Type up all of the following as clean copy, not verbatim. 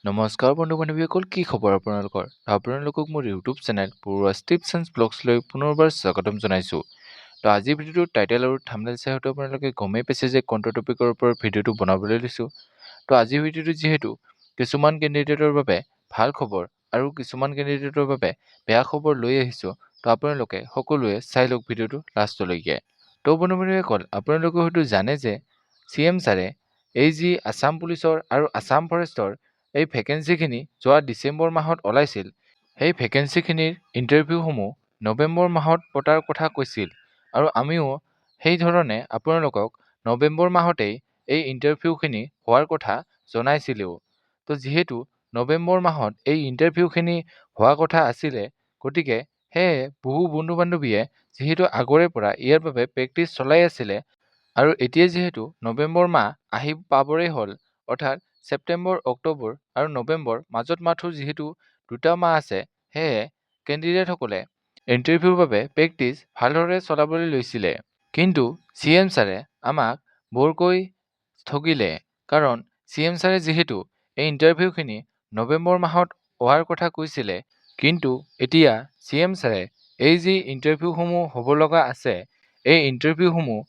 নমস্কাৰ বন্ধু-বান্ধৱীসকল, কি খবৰ আপোনালোকৰ? আপোনালোকক মোৰ ইউটিউব চেনেল পৰুৱা টিপছ এণ্ড ব্লগছলৈ পুনৰবাৰ স্বাগতম জনাইছোঁ। আজিৰ ভিডিঅ'টোৰ টাইটেল আৰু থাম্বনেইল চাই হয়তো আপোনালোকে গমেই পাইছে যে কোনটো টপিকৰ ওপৰত ভিডিঅ'টো বনাবলৈ লৈছোঁ। আজিৰ ভিডিঅ'টো যিহেতু কিছুমান কেণ্ডিডেটৰ বাবে ভাল খবৰ আৰু কিছুমান কেণ্ডিডেটৰ বাবে বেয়া খবৰ লৈ আহিছোঁ, আপোনালোকে সকলোৱে চাই লওক ভিডিঅ'টো লাষ্টলৈকে। বন্ধু-বান্ধৱীসকল, আপোনালোকে হয়তো জানে যে CM ছাৰে এই যি আছাম পুলিচৰ আৰু আছাম ফৰেষ্টৰ এই ভেকেঞ্চিখিনি যোৱা ডিচেম্বৰ মাহত ওলাইছিল, সেই ভেকেঞ্চিখিনিৰ ইণ্টাৰভিউসমূহ নৱেম্বৰ মাহত পতাৰ কথা কৈছিল আৰু আমিও সেইধৰণে আপোনালোকক নৱেম্বৰ মাহতেই এই ইণ্টাৰভিউখিনি হোৱাৰ কথা জনাইছিলোঁ। যিহেতু নৱেম্বৰ মাহত এই ইণ্টাৰভিউখিনি হোৱা কথা আছিলে, গতিকে সেয়ে বহু বন্ধু-বান্ধৱীয়ে যিহেতু আগৰে পৰা ইয়াৰ বাবে প্ৰেক্টিচ চলাই আছিলে আৰু এতিয়া যিহেতু নৱেম্বৰ মাহ আহি পাবৰেই হ'ল, অৰ্থাৎ ছেপ্টেম্বৰ, অক্টোবৰ আৰু নৱেম্বৰ মাজত মাথো যিহেতু 2টা মাহ আছে, সেয়ে কেণ্ডিডেটসকলে ইণ্টাৰভিউৰ বাবে প্ৰেক্টিচ ভালদৰে চলাবলৈ লৈছিলে। কিন্তু CM ছাৰে আমাক বৰকৈ ঠগিলে, কাৰণ CM ছাৰে যিহেতু এই ইণ্টাৰভিউখিনি নৱেম্বৰ মাহত হোৱাৰ কথা কৈছিলে, কিন্তু এতিয়া CM ছাৰে এই যি ইণ্টাৰভিউসমূহ হ'ব লগা আছে, এই ইণ্টাৰভিউসমূহ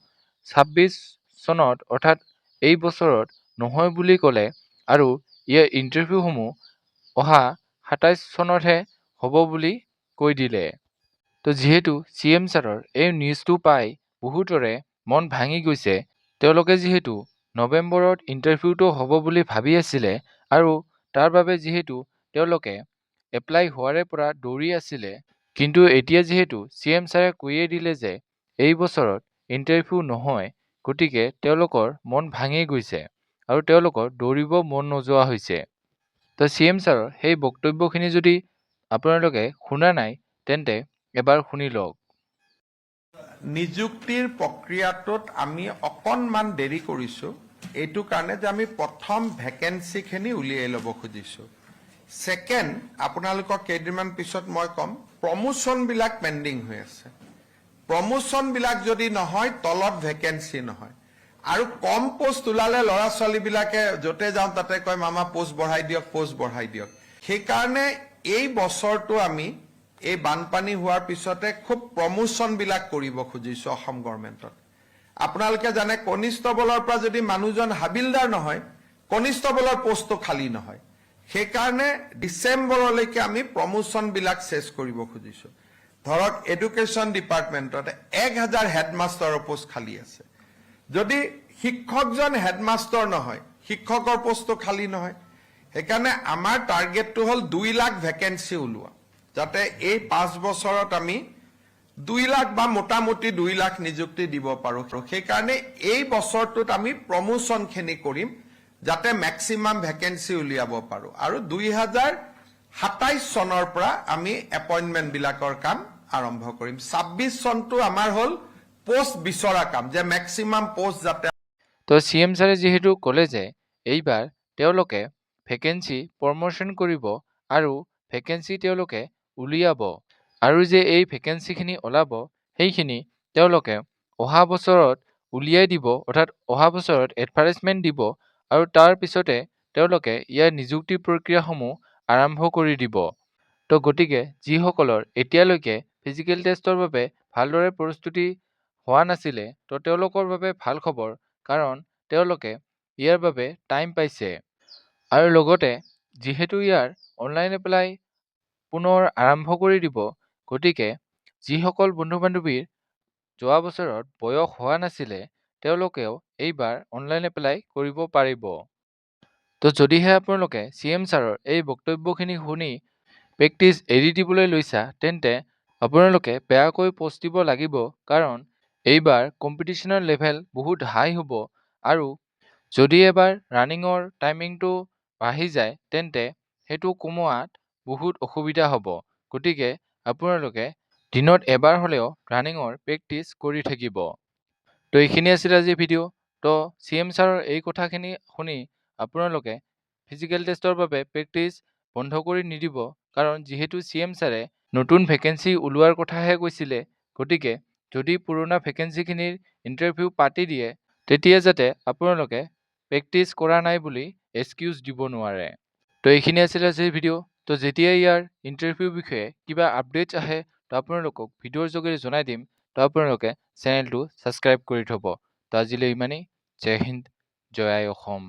26 চনত অৰ্থাৎ এই বছৰত নহয় বুলি ক'লে আৰু ইয়াৰ ইণ্টাৰভিউসমূহ অহা 27 চনতহে হ'ব বুলি কৈ দিলে। যিহেতু CM ছাৰৰ এই নিউজটো পাই বহুতৰে মন ভাঙি গৈছে। তেওঁলোকে যিহেতু নৱেম্বৰত ইণ্টাৰভিউটো হ'ব বুলি ভাবি আছিলে আৰু তাৰ বাবে যিহেতু তেওঁলোকে এপ্লাই হোৱাৰে পৰা দৌৰি আছিলে, কিন্তু এতিয়া যিহেতু CM ছাৰে কৈয়ে দিলে যে এই বছৰত ইণ্টাৰভিউ নহয়, গতিকে তেওঁলোকৰ মন ভাঙি গৈছে আৰু তেওঁলোকৰ দৌৰিব মন নোযোৱা হৈছে। CM ছাৰৰ সেই বক্তব্যখিনি যদি আপোনালোকে শুনা নাই, তেন্তে এবাৰ শুনি লওক। নিযুক্তিৰ প্ৰক্ৰিয়াটোত আমি অকণমান দেৰি কৰিছোঁ, এইটো কাৰণে যে আমি প্ৰথম ভেকেঞ্চিখিনি উলিয়াই ল'ব খুজিছোঁ। ছেকেণ্ড, আপোনালোকক কেইদিনমান পিছত মই ক'ম, প্ৰমোশ্যনবিলাক পেণ্ডিং হৈ আছে। প্ৰমোশ্যনবিলাক যদি নহয়, তলত ভেকেঞ্চি নহয়। আৰু কম পোষ্ট ওলালে ল'ৰা ছোৱালীবিলাকে য'তে যাওঁ তাতে কয়, মামা পোষ্ট বঢ়াই দিয়ক, পোষ্ট বঢ়াই দিয়ক। সেইকাৰণে এই বছৰটো আমি এই বানপানী হোৱাৰ পিছতে খুব প্ৰমোশ্যনবিলাক কৰিব খুজিছোঁ অসম গভৰ্ণমেণ্টত। আপোনালোকে জানে কনিষ্টবলৰ পৰা যদি মানুহজন হাবিলদাৰ নহয়, কনিষ্টবলৰ পোষ্টটো খালী নহয়। সেইকাৰণে ডিচেম্বৰলৈকে আমি প্ৰমোশ্যনবিলাক চেছ কৰিব খুজিছোঁ। ধৰক এডুকেশ্যন ডিপাৰ্টমেণ্টত 1000 হেডমাষ্টাৰৰ পোষ্ট খালী আছে। যদি শিক্ষকজন হেডমাষ্টাৰ নহয়, শিক্ষকৰ পোষ্টটো খালী নহয়। সেইকাৰণে আমাৰ টাৰ্গেটটো হ'ল 2 লাখ ভেকেঞ্চি ওলোৱা, যাতে এই 5 বছৰত আমি 2 লাখ বা মোটামুটি 2 লাখ নিযুক্তি দিব পাৰোঁ। সেইকাৰণে এই বছৰটোত আমি প্ৰমোশ্যনখিনি কৰিম, যাতে মেক্সিমাম ভেকেঞ্চি উলিয়াব পাৰোঁ। আৰু 2027 চনৰ পৰা আমি এপইণ্টমেণ্টবিলাকৰ কাম আৰম্ভ কৰিম। 26 চনটো আমাৰ হ'ল পোষ্ট বিচৰা কাম, যে মেক্সিমাম পোষ্ট যাতে। CM ছাৰে যিহেতু ক'লে যে এইবাৰ তেওঁলোকে ভেকেঞ্চি প্ৰমোশ্যন কৰিব আৰু ভেকেঞ্চি তেওঁলোকে উলিয়াব, আৰু যে এই ভেকেঞ্চিখিনি ওলাব সেইখিনি তেওঁলোকে অহা বছৰত উলিয়াই দিব, অৰ্থাৎ অহা বছৰত এডভাৰটাইজমেণ্ট দিব আৰু তাৰ পিছতে তেওঁলোকে ইয়াৰ নিযুক্তি প্ৰক্ৰিয়াসমূহ আৰম্ভ কৰি দিব। গতিকে যিসকলৰ এতিয়ালৈকে ফিজিকেল টেষ্টৰ বাবে ভালদৰে প্ৰস্তুতি হোৱা নাছিলে, তেওঁলোকৰ বাবে ভাল খবৰ, কাৰণ তেওঁলোকে ইয়াৰ বাবে টাইম পাইছে। আৰু লগতে যিহেতু ইয়াৰ অনলাইন এপ্লাই পুনৰ আৰম্ভ কৰি দিব, গতিকে যিসকল বন্ধু-বান্ধৱীৰ যোৱা বছৰত বয়স হোৱা নাছিলে, তেওঁলোকেও এইবাৰ অনলাইন এপ্লাই কৰিব পাৰিব। যদিহে আপোনালোকে CM ছাৰৰ এই বক্তব্যখিনি শুনি প্ৰেক্টিচ এৰি দিবলৈ লৈছা, তেন্তে আপোনালোকে বেয়াকৈ পস্তিব লাগিব, কাৰণ এইবাৰ কম্পিটিশ্যনৰ লেভেল বহুত হাই হ'ব আৰু যদি এবাৰ ৰানিঙৰ টাইমিংটো বাঢ়ি যায়, তেন্তে সেইটো কমোৱাত বহুত অসুবিধা হ'ব। গতিকে আপোনালোকে দিনত এবাৰ হ'লেও ৰানিঙৰ প্ৰেক্টিচ কৰি থাকিব। এইখিনি আছিল আজিৰ ভিডিঅ'। CM ছাৰৰ এই কথাখিনি শুনি আপোনালোকে ফিজিকেল টেষ্টৰ বাবে প্ৰেক্টিচ বন্ধ কৰি নিদিব, কাৰণ যিহেতু CM ছাৰে নতুন ভেকেঞ্চি ওলোৱাৰ কথাহে কৈছিলে, গতিকে যদি পুৰণা ভেকেঞ্চিখিনিৰ ইণ্টাৰভিউ পাতি দিয়ে, তেতিয়া যাতে আপোনালোকে প্ৰেক্টিচ কৰা নাই বুলি এক্সকিউজ দিব নোৱাৰে। তো এইখিনি আছিল আজিৰ ভিডিঅ'। তো যেতিয়া ইয়াৰ ইণ্টাৰভিউৰ বিষয়ে কিবা আপডেটছ আহে তো আপোনালোকক ভিডিঅ'ৰ যোগেৰে জনাই দিম। তো আপোনালোকে চেনেলটো ছাবস্ক্ৰাইব কৰি থ'ব। তো আজিলৈ ইমানেই। জয় হিন্দ, জয় আই অসম।